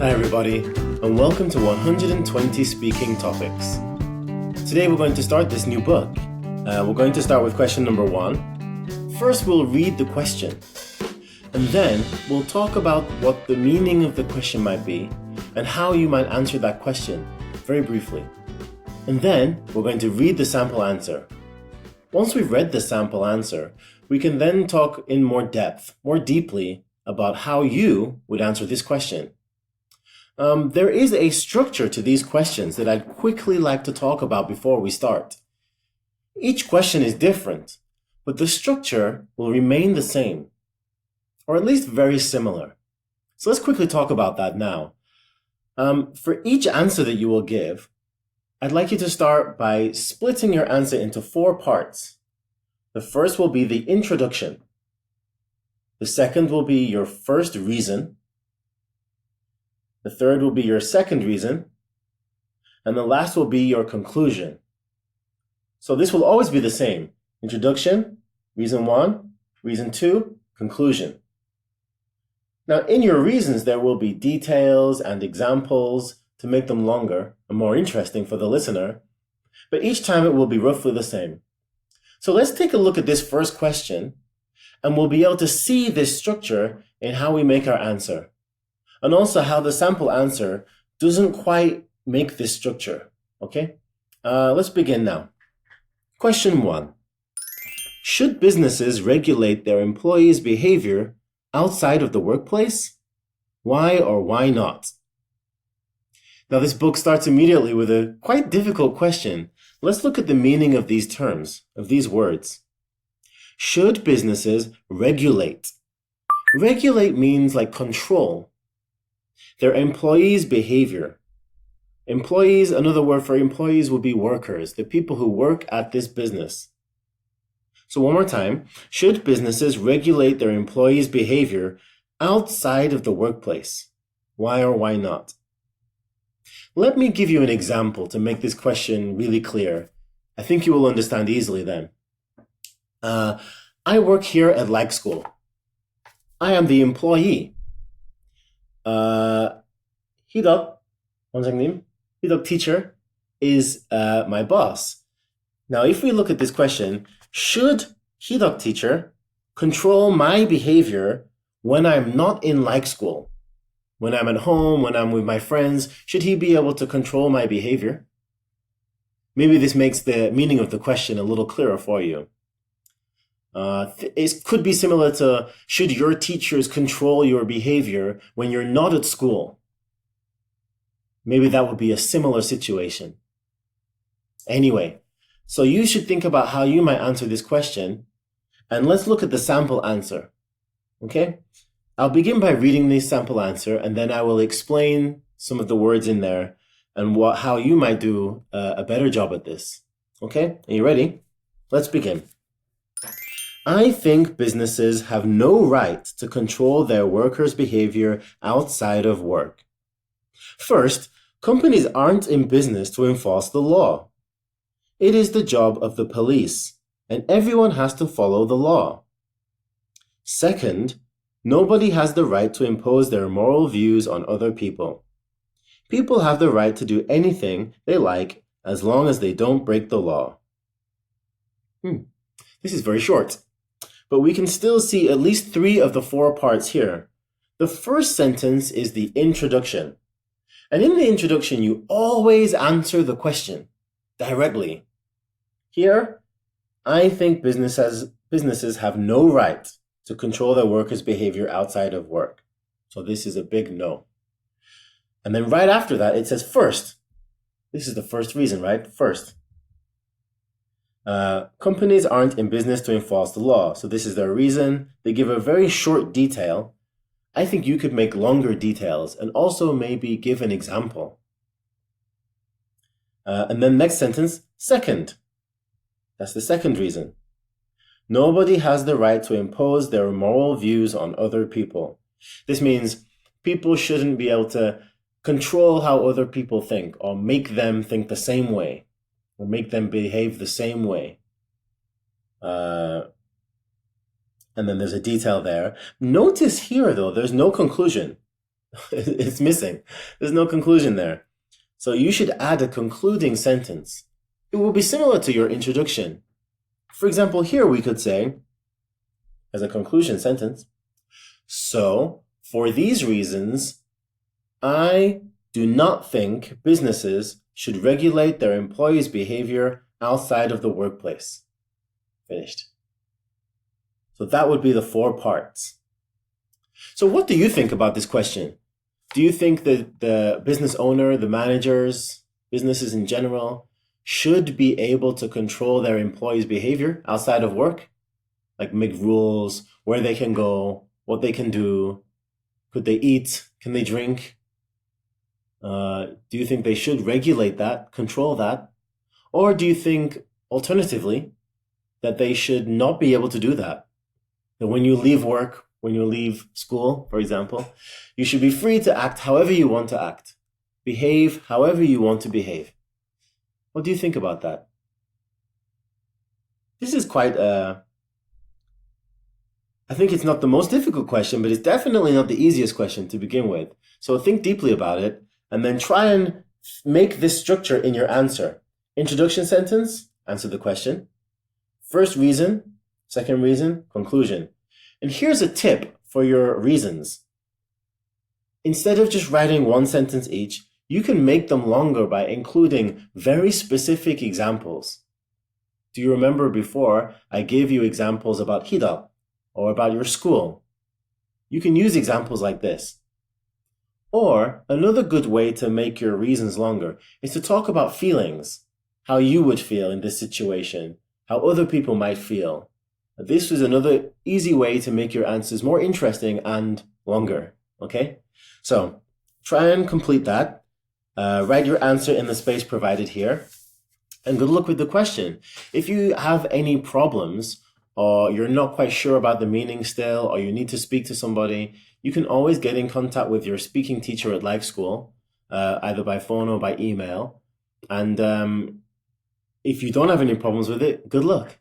Hi everybody, and welcome to 120 Speaking Topics. Today we're going to start this new book. We're going to start with question number 1. First we'll read the question, and then we'll talk about what the meaning of the question might be and how you might answer that question, very briefly. And then we're going to read the sample answer. Once we've read the sample answer, we can then talk in more depth, more deeply, about how you would answer this question. There is a structure to these questions that I'd quickly like to talk about before we start. Each question is different, but the structure will remain the same, or at least very similar. So let's quickly talk about that now. For each answer that you will give, I'd like you to start by splitting your answer into 4 parts. The first will be the introduction. The second will be your first reason. The third will be your second reason. And the last will be your conclusion. So this will always be the same. Introduction, reason 1, reason 2, conclusion. Now in your reasons there will be details and examples to make them longer and more interesting for the listener, but each time it will be roughly the same. So let's take a look at this first question, and we'll be able to see this structure in how we make our answer, and also how the sample answer doesn't quite make this structure, okay? Let's begin now. Question 1. Should businesses regulate their employees' behavior outside of the workplace? Why or why not? Now this book starts immediately with a quite difficult question. Let's look at the meaning of these terms, of these words. Should businesses regulate? Regulate means like control their employees' behavior. Employees, another word for employees would be workers, the people who work at this business. So one more time, should businesses regulate their employees' behavior outside of the workplace? Why or why not? Let me give you an example to make this question really clear. I think you will understand easily then. I work here at Lag School. I am the employee. Hidok, 원장님, Hidok teacher is my boss. Now, if we look at this question, should Hidok teacher control my behavior when I'm not in Lag School? When I'm at home, when I'm with my friends, should he be able to control my behavior? Maybe this makes the meaning of the question a little clearer for you. It could be similar to, should your teachers control your behavior when you're not at school? Maybe that would be a similar situation. Anyway, so you should think about how you might answer this question, and let's look at the sample answer. Okay? I'll begin by reading the sample answer, and then I will explain some of the words in there and how you might do a better job at this. Okay? Are you ready? Let's begin. I think businesses have no right to control their workers' behavior outside of work. First, companies aren't in business to enforce the law. It is the job of the police, and everyone has to follow the law. Second, nobody has the right to impose their moral views on other people. People have the right to do anything they like as long as they don't break the law. This is very short, but we can still see at least 3 of the 4 parts here. The first sentence is the introduction. And in the introduction, you always answer the question directly. Here, I think businesses have no right to control their workers' behavior outside of work. So this is a big no. And then right after that, it says first. This is the first reason, right? First. Companies aren't in business to enforce the law. So this is their reason. They give a very short detail. I think you could make longer details and also maybe give an example. And then next sentence, second. That's the second reason. Nobody has the right to impose their moral views on other people. This means people shouldn't be able to control how other people think or make them think the same way or make them behave the same way. And then there's a detail there. Notice here, though, there's no conclusion. It's missing. There's no conclusion there. So you should add a concluding sentence. It will be similar to your introduction. For example, here we could say, as a conclusion sentence, so for these reasons, I do not think businesses should regulate their employees' behavior outside of the workplace. Finished. So that would be the 4 parts. So what do you think about this question? Do you think that the business owner, the managers, businesses in general, should be able to control their employees' behavior outside of work? Like make rules, where they can go, what they can do, could they eat, can they drink? Do you think they should regulate that, control that? Or do you think, alternatively, that they should not be able to do that? That when you leave work, when you leave school, for example, you should be free to act however you want to act, behave however you want to behave. What do you think about that? This is quite I think it's not the most difficult question, but it's definitely not the easiest question to begin with. So think deeply about it, and then try and make this structure in your answer. Introduction sentence, answer the question. First reason, second reason, conclusion. And here's a tip for your reasons. Instead of just writing one sentence each, you can make them longer by including very specific examples. Do you remember before I gave you examples about hijab or about your school? You can use examples like this. Or another good way to make your reasons longer is to talk about feelings, how you would feel in this situation, how other people might feel. This is another easy way to make your answers more interesting and longer, okay? So try and complete that. Write your answer in the space provided here. And good luck with the question. If you have any problems, or you're not quite sure about the meaning still, or you need to speak to somebody, you can always get in contact with your speaking teacher at Life School, either by phone or by email. And if you don't have any problems with it, good luck.